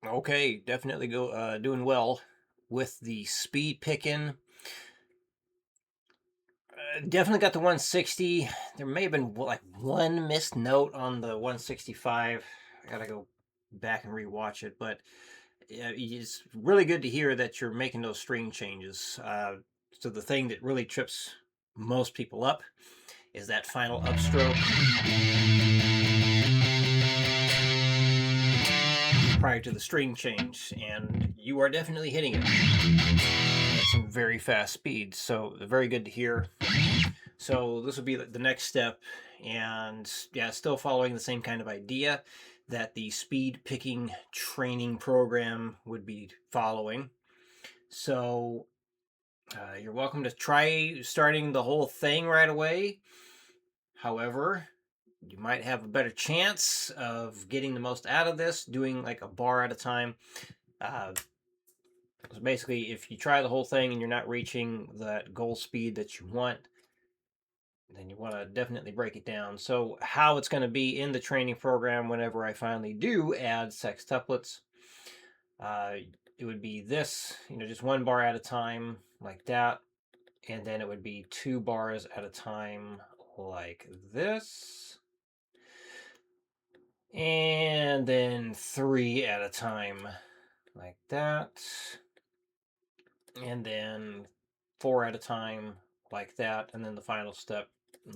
Okay, definitely doing well with the speed picking. Definitely got the 160. There may have been like one missed note on the 165. I gotta go back and rewatch it, but it's really good to hear that you're making those string changes. So the thing that really trips most people up is that final upstroke prior to the string change, and you are definitely hitting it at some very fast speeds. So very good to hear. So this would be the next step, and yeah, still following the same kind of idea that the speed picking training program would be following. So you're welcome to try starting the whole thing right away. However, you might have a better chance of getting the most out of this doing like a bar at a time. So basically, if you try the whole thing and you're not reaching that goal speed that you want, then you want to definitely break it down. So how it's going to be in the training program whenever I finally do add sextuplets, it would be this, just one bar at a time like that. And then it would be 2 bars at a time like this. And then 3 at a time like that. And then 4 at a time like that. And then the final step,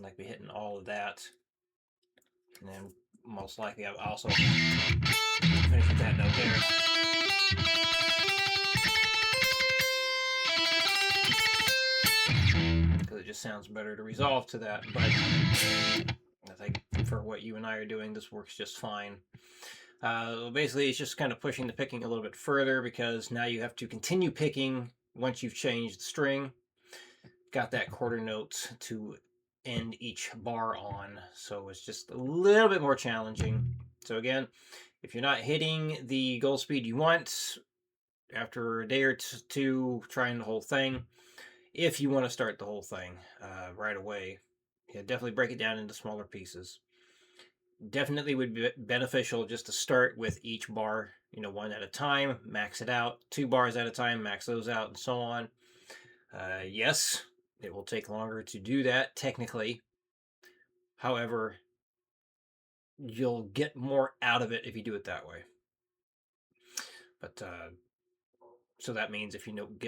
like be hitting all of that. And then most likely I'll also finish with that note there. Because it just sounds better to resolve to that. But I think for what you and I are doing, this works just fine. Basically, it's just kind of pushing the picking a little bit further because now you have to continue picking once you've changed the string. Got that quarter note to end each bar on, so it's just a little bit more challenging. So again, if you're not hitting the goal speed you want after a day or two trying the whole thing, if you want to start the whole thing right away, yeah, definitely break it down into smaller pieces. Definitely would be beneficial just to start with each bar, one at a time, max it out, 2 bars at a time, max those out, and so on. Yes, it will take longer to do that technically. However, you'll get more out of it if you do it that way. But so that means if you don't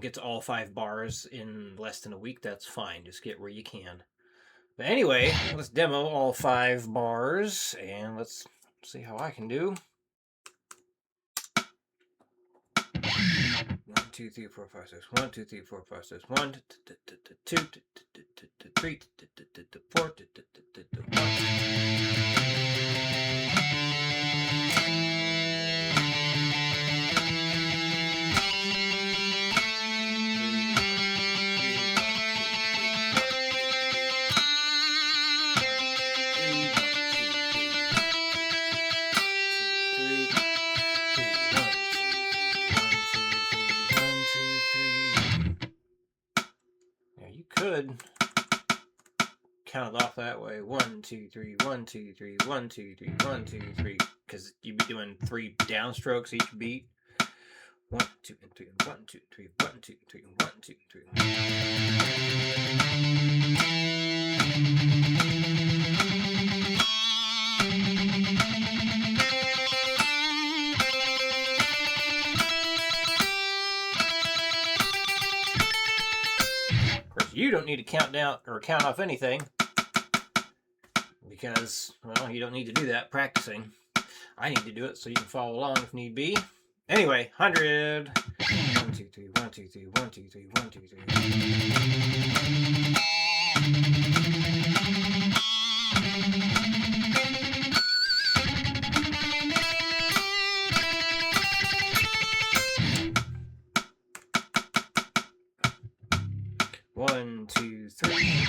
get to all 5 bars in less than a week, that's fine. Just get where you can. But anyway, let's demo all 5 bars and let's see how I can do. 1, 2, 3, 4, 5, 6. 1, 2, 3, 4, 5, 6. 1, 2, 3, 4, could count it off that way. 1, 2, 3, 1, 2, 3, 1, 2, 3, 1, 2, 3, because you'd be doing 3 downstrokes each beat. 1, 2, 3, 1, 2, 3, 1, 2, 3, 1, 2, 3. Of course, you don't need to count down or count off anything because, well, you don't need to do that practicing. I need to do it so you can follow along if need be. Anyway, 100. 1, 2, 3, 1, 2, 3, 1, 2, 3, 1, 2, 3. One, two, three.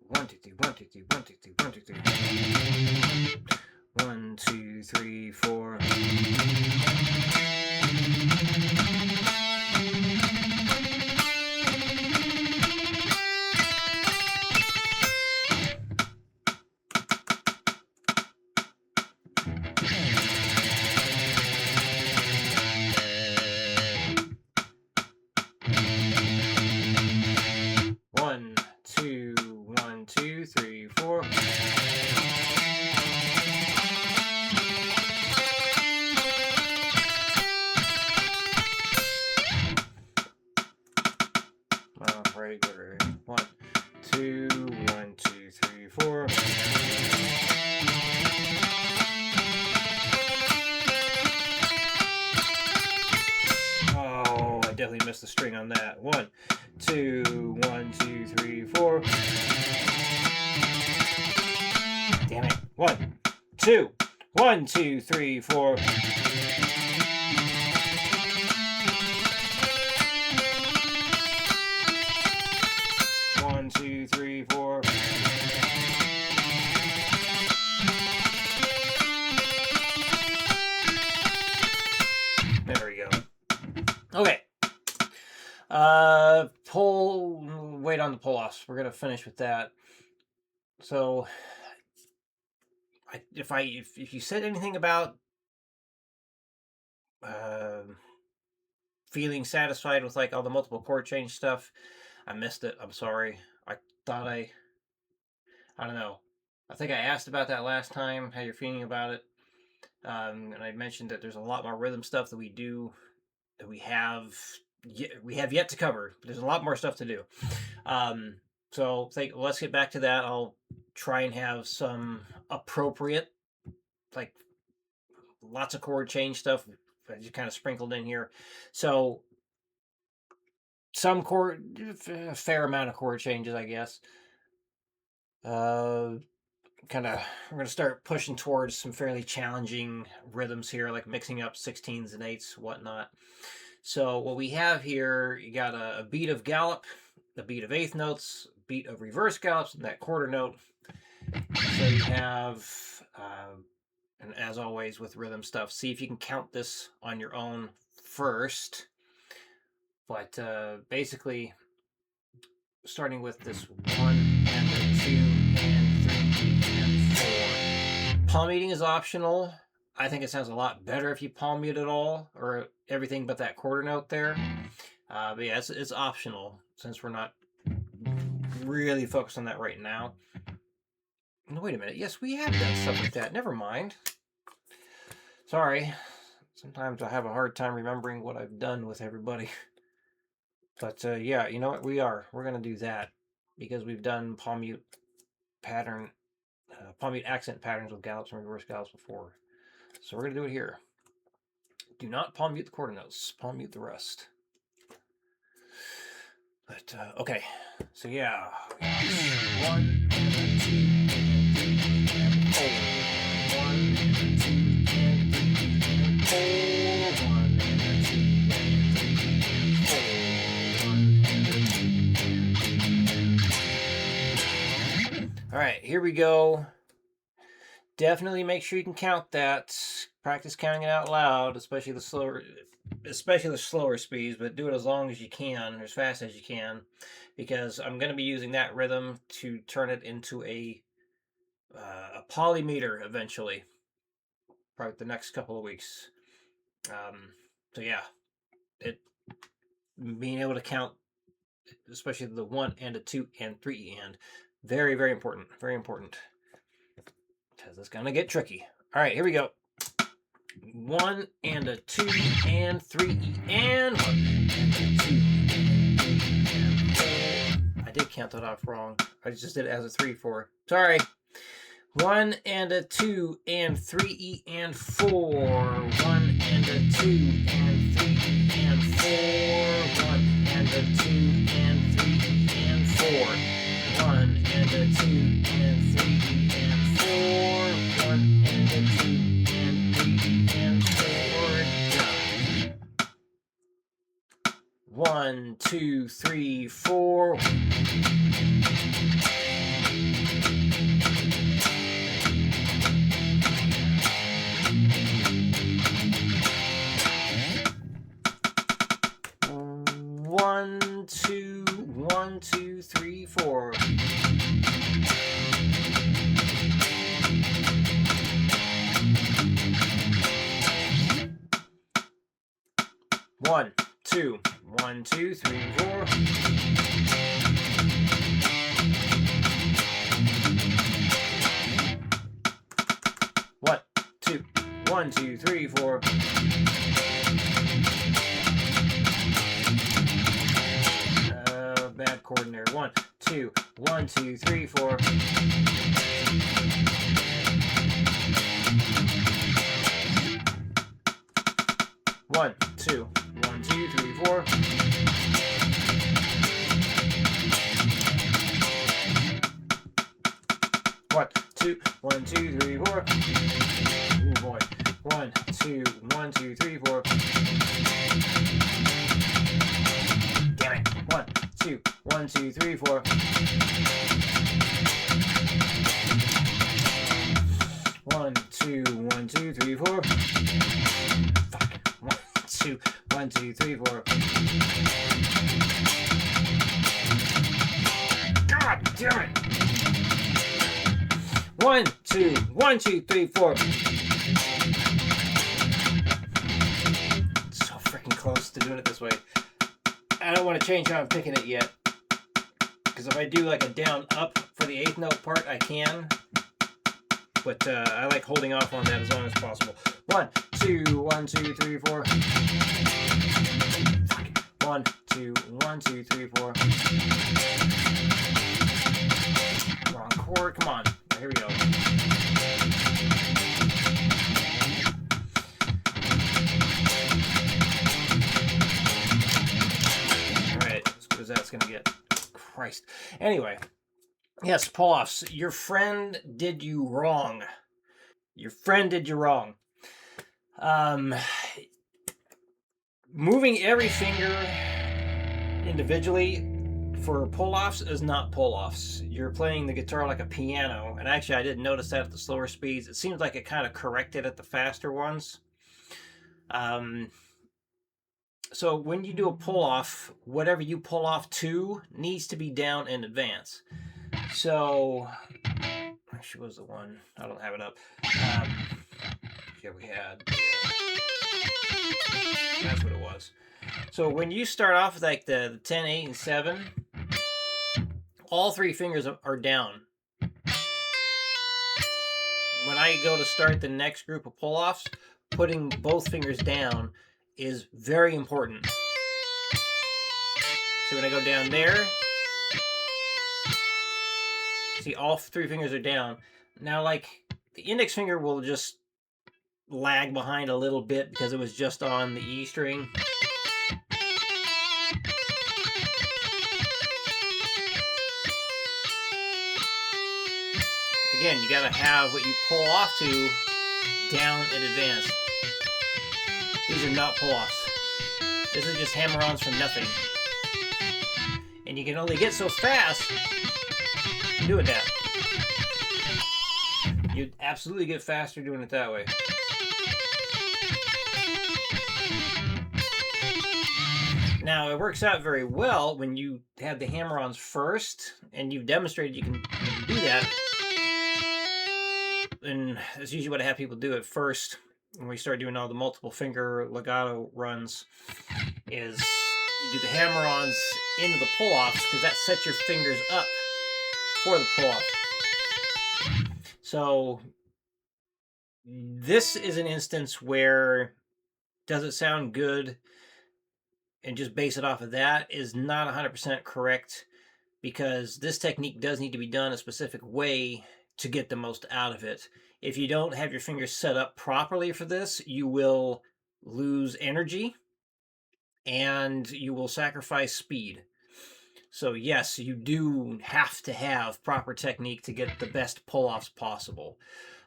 1, 2, 3, 1, 2, 3, 1, 2, 3, 1, 2, 3. 1, 2, 3, 4. definitely missed the string on that. 1, 2, 1, 2, 3, 4. Damn it. 1, 2, 1, 2, 3, 4. 1, 2, 3, 4. There we go. Okay. Wait on the pull-offs. We're gonna finish with that. So, if you said anything about feeling satisfied with like all the multiple chord change stuff, I missed it. I'm sorry. I thought I don't know. I think I asked about that last time, how you're feeling about it. And I mentioned that there's a lot more rhythm stuff that we have yet to cover. There's a lot more stuff to do. So let's get back to that. I'll try and have some appropriate, like lots of chord change stuff just kind of sprinkled in here. So some a fair amount of chord changes, I guess. We're gonna start pushing towards some fairly challenging rhythms here, like mixing up 16s and 8s, whatnot. So what we have here, you got a beat of gallop, a beat of eighth notes, beat of reverse gallops, and that quarter note. So you have, and as always with rhythm stuff, see if you can count this on your own first. But basically, starting with this 1 and a 2 and 3 and 4. Palm muting is optional. I think it sounds a lot better if you palm mute it all, or everything but that quarter note there. But yeah, it's optional since we're not really focused on that right now. No, wait a minute. Yes, we have done stuff like that. Never mind. Sorry. Sometimes I have a hard time remembering what I've done with everybody. But yeah, you know what? We're going to do that because we've done palm mute accent patterns with gallops and reverse gallops before. So we're going to do it here. Do not palm mute the quarter notes. Palm mute the rest. But, okay. So, yeah. 1 and 2 and 3 and 4. 1 and 2 and 3 and 4. 1 and 2 and 3 and 4. 1 and 2 and 3. All right, here we go. Definitely make sure you can count that. Practice counting it out loud, especially the slower speeds, but do it as long as you can, or as fast as you can, because I'm going to be using that rhythm to turn it into a polymeter eventually, probably the next couple of weeks. So yeah, being able to count, especially the 1 and a 2 and 3 and, very, very important, because it's going to get tricky. All right, here we go. 1 and a 2 and 3 and 1 and a 2 and 4. I did count that off wrong. I just did it as a 3-4. Sorry. 1 and a 2 and 3 and 4. 1 and a 2 and 3 and 4. 1 and a 2 and 3 and 4. 1 and a 2 and 3 and 4. 1 and a 2 and 3 and 4. 1, 2, 3, 4. One, two, 1, 2, 3, 4. 1, 2, 1, 2, 3, 4. 1, 2, 1, 2, 3, 4. Bad chord in there. 1, 2, 1, 2, 3, 4. One, two, 1, 2, 3, 4. 2, 1, 2, 3, 4. Oh boy. 1, 2, 1, 2, 3, 4. Damn it. 1, 2, 1, 2, 3, 4. 1, 2, 1, 2, 3, 4. Fuck. 1, 2, 1, 2, 3, 4. God damn it. 1, 2, 1, 2, 3, 4. So freaking close to doing it this way. I don't want to change how I'm picking it yet. Because if I do like a down up for the 8th note part, I can. But I like holding off on that as long as possible. 1, 2, 1, 2, 3, 4. 1, 2, 1, 2, 3, 4. Wrong chord. Come on. Here we go. Alright, as good as that's going to get. Christ. Anyway. Yes, pull-offs. Your friend did you wrong. Your friend did you wrong. Moving every finger individually for pull-offs is not pull-offs. You're playing the guitar like a piano, and actually I didn't notice that at the slower speeds. It seems like it kind of corrected at the faster ones. So when you do a pull-off, whatever you pull off to needs to be down in advance. So, actually was the one, I don't have it up. Yeah, we had, that's what it was. So when you start off with like the 10, 8, and 7, all 3 fingers are down. When I go to start the next group of pull-offs, putting both fingers down is very important. So when I go down there, see, all 3 fingers are down. Now, like, the index finger will just lag behind a little bit because it was just on the E string. Again, you gotta have what you pull off to down in advance. These are not pull-offs. This is just hammer-ons from nothing. And you can only get so fast doing that. You'd absolutely get faster doing it that way. Now, it works out very well when you have the hammer-ons first, and you've demonstrated you can do that. And that's usually what I have people do at first when we start doing all the multiple finger legato runs, is you do the hammer-ons into the pull-offs, because that sets your fingers up for the pull-off. So this is an instance where does it sound good and just base it off of that is not 100% correct, because this technique does need to be done a specific way to get the most out of it. If you don't have your fingers set up properly for this, you will lose energy and you will sacrifice speed. So yes, you do have to have proper technique to get the best pull-offs possible.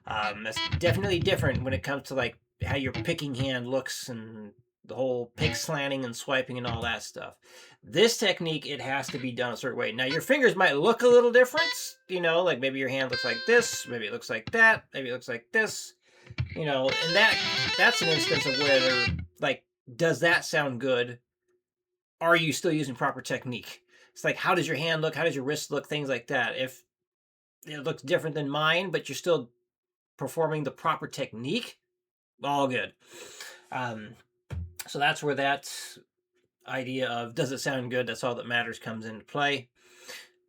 That's definitely different when it comes to like how your picking hand looks and the whole pick slanting and swiping and all that stuff. This technique, it has to be done a certain way. Now, your fingers might look a little different, you know, like maybe your hand looks like this, maybe it looks like that, maybe it looks like this, you know, and that's an instance of whether, like, does that sound good? Are you still using proper technique? It's like, how does your hand look? How does your wrist look? Things like that. If it looks different than mine, but you're still performing the proper technique, all good. So that's where that idea of does it sound good, that's all that matters, comes into play.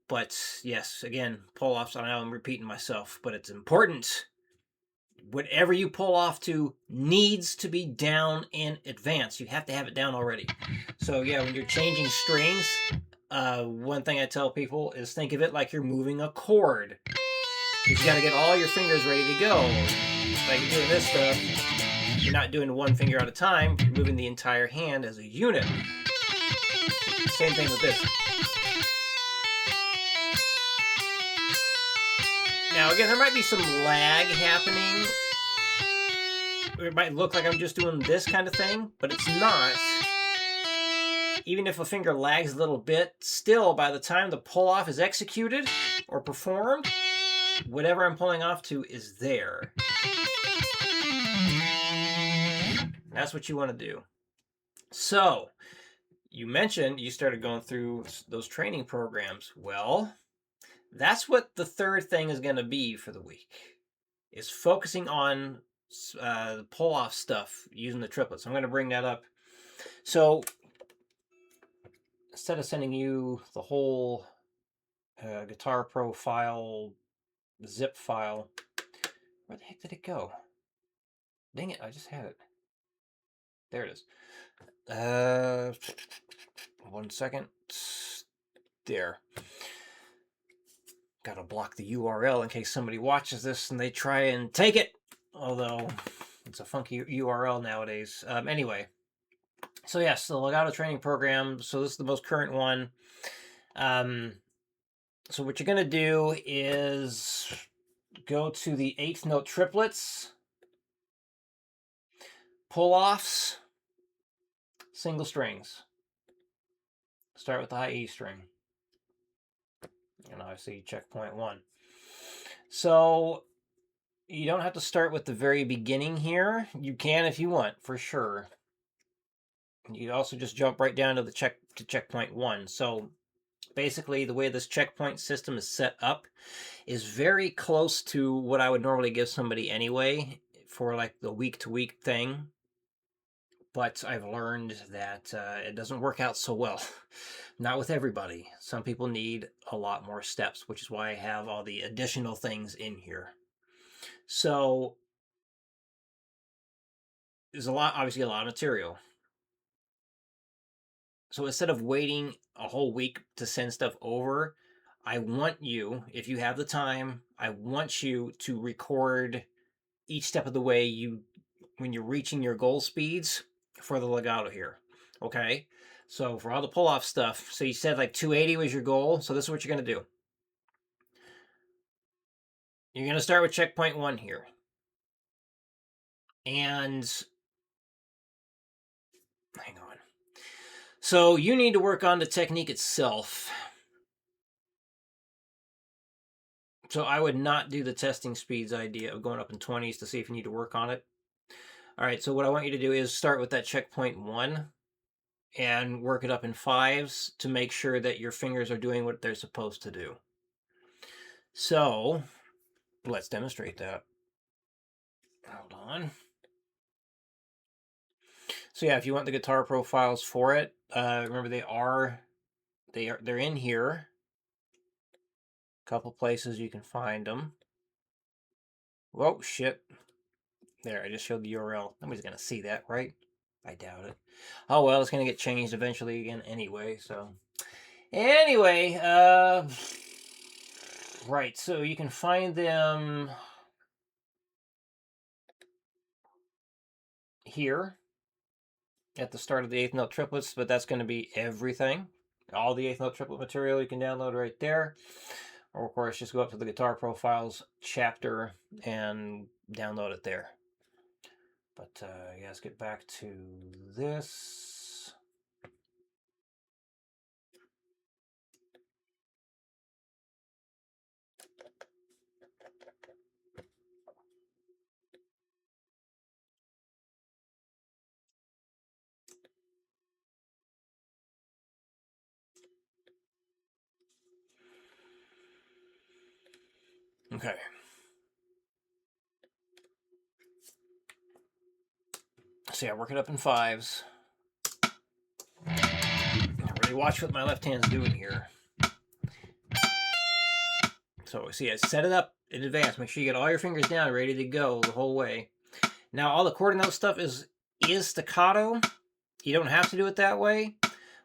But yes, again, pull-offs, I know I'm repeating myself, but it's important. Whatever you pull off to needs to be down in advance. You have to have it down already. So yeah, when you're changing strings, one thing I tell people is think of it like you're moving a chord. You got to get all your fingers ready to go. Like you're doing this stuff, you're not doing one finger at a time, you're moving the entire hand as a unit. Same thing with this. Now, Now, again, there might be some lag happening. It might look like I'm just doing this kind of thing, but it's not. Even if a finger lags a little bit, still, by the time the pull-off is executed or performed, whatever I'm pulling off to is there. That's what you want to do. So, you mentioned you started going through those training programs. Well, that's what the third thing is going to be for the week, is focusing on the pull-off stuff using the triplets. I'm going to bring that up. So, instead of sending you the whole Guitar Pro file, zip file, where the heck did it go? Dang it, I just had it. There it is. 1 second. There. Gotta block the URL in case somebody watches this and they try and take it. Although, it's a funky URL nowadays. Anyway. So yes, the Legato training program. So this is the most current one. So what you're going to do is go to the 8th note triplets, pull-offs, single strings. Start with the high E string. And obviously checkpoint 1. So you don't have to start with the very beginning here. You can if you want, for sure. You also just jump right down to checkpoint 1. So basically the way this checkpoint system is set up is very close to what I would normally give somebody anyway for like the week-to-week thing. But I've learned that it doesn't work out so well. Not with everybody. Some people need a lot more steps, which is why I have all the additional things in here. So there's obviously a lot of material. So instead of waiting a whole week to send stuff over, I want you, if you have the time, I want you to record each step of the way when you're reaching your goal speeds for the legato here. Okay? So for all the pull-off stuff, so you said like 280 was your goal, so this is what you're going to do. You're going to start with checkpoint 1 here. And hang on. So you need to work on the technique itself. So I would not do the testing speeds idea of going up in 20s to see if you need to work on it. All right, so what I want you to do is start with that checkpoint 1 and work it up in 5s to make sure that your fingers are doing what they're supposed to do. So let's demonstrate that. Hold on. So yeah, if you want the Guitar Pro files for it, remember they're in here. A couple places you can find them. Whoa, shit. There, I just showed the URL. Nobody's gonna see that, right? I doubt it. Oh well, it's gonna get changed eventually again anyway, so. Anyway, right, so you can find them here at the start of the 8th note triplets, but that's going to be everything. All the 8th note triplet material you can download right there. Or, of course, just go up to the Guitar Profiles chapter and download it there. But, yeah, let's get back to this. Okay. So, yeah, work it up in 5s. Really watch what my left hand's doing here. So, see, I set it up in advance. Make sure you get all your fingers down, ready to go the whole way. Now, all the quarter note stuff is staccato. You don't have to do it that way.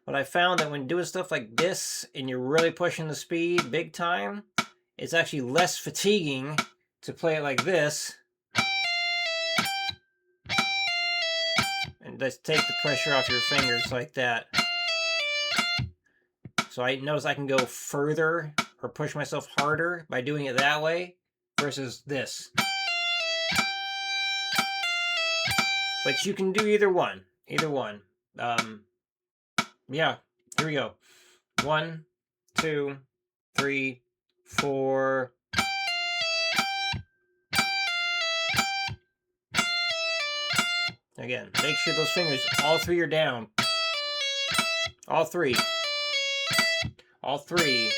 But I found that when doing stuff like this and you're really pushing the speed big time, it's actually less fatiguing to play it like this. And just take the pressure off your fingers like that. So I notice I can go further or push myself harder by doing it that way versus this. But you can do either one. Either one. Yeah, here we go. 1, 2, 3, 4. Again, make sure those fingers, all three are down. All three. All three.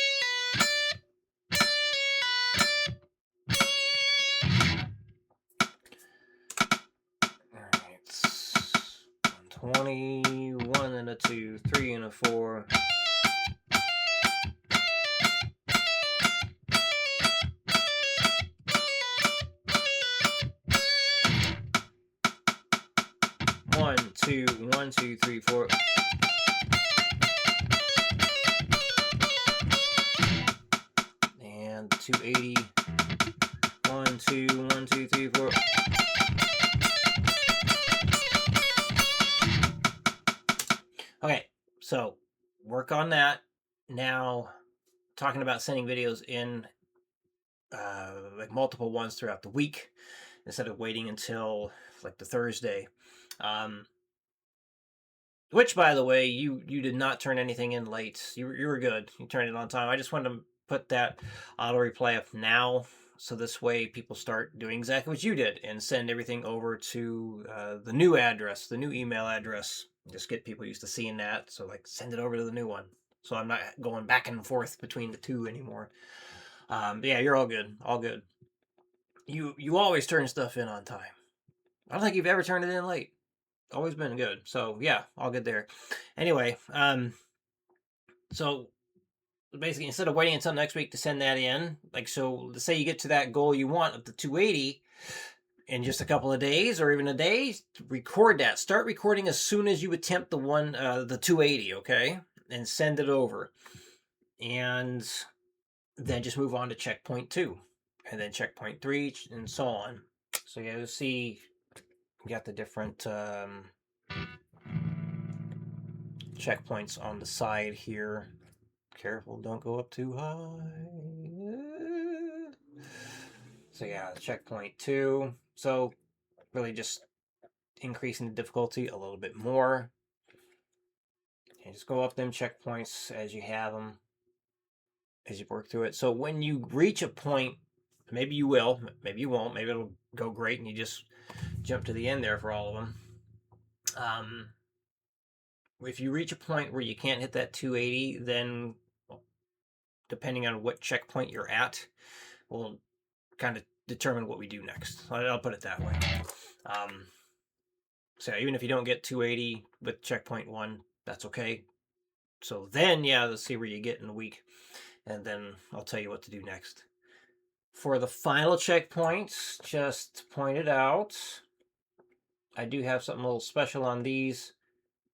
Alright. 20, 1 and a 2, 3 and a 4. One, two, 1, 2, 3, 4. And 280. 1, 2, 1, 2, 3, 4. Okay, so work on that. Now, talking about sending videos in like multiple ones throughout the week instead of waiting until like the Thursday. Which, by the way, you did not turn anything in late. You were good. You turned it on time. I just wanted to put that auto reply up now, so this way people start doing exactly what you did and send everything over to the new address, the new email address. Just get people used to seeing that. So like send it over to the new one. So I'm not going back and forth between the two anymore. Yeah, you're all good. All good. You always turn stuff in on time. I don't think you've ever turned it in late. Always been good. So yeah, all good there. Anyway, so basically instead of waiting until next week to send that in, like, so let's say you get to that goal you want of the 280 in just a couple of days or even a day, record that. Start recording as soon as you attempt the 280, okay? And send it over. And then just move on to checkpoint 2 and then checkpoint 3 and so on. So yeah, you'll see we got the different checkpoints on the side here. Careful, don't go up too high. So yeah, checkpoint 2. So really just increasing the difficulty a little bit more. And just go up them checkpoints as you have them, as you work through it. So when you reach a point, maybe you will, maybe you won't, maybe it'll go great and you just jump to the end there for all of them. If you reach a point where you can't hit that 280, then depending on what checkpoint you're at, will kind of determine what we do next. I'll put it that way. So even if you don't get 280 with checkpoint 1, that's okay. So then, yeah, let's see where you get in a week, and then I'll tell you what to do next. For the final checkpoints, just point it out, I do have something a little special on these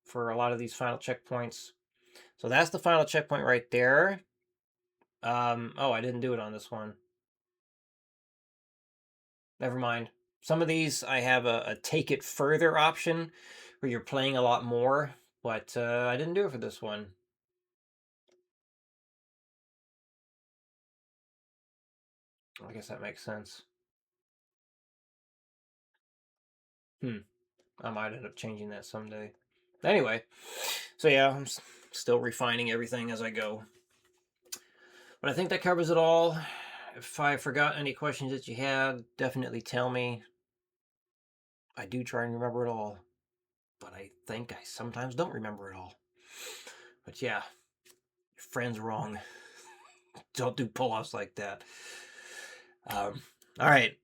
for a lot of these final checkpoints. So that's the final checkpoint right there. Oh, I didn't do it on this one. Never mind. Some of these I have a take it further option where you're playing a lot more, but I didn't do it for this one. I guess that makes sense. I might end up changing that someday. Anyway, so yeah, I'm still refining everything as I go. But I think that covers it all. If I forgot any questions that you had, definitely tell me. I do try and remember it all, but I think I sometimes don't remember it all. But yeah, your friend's wrong. Don't do pull-offs like that. All right.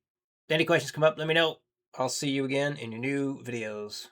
Any questions come up, let me know. I'll see you again in your new videos.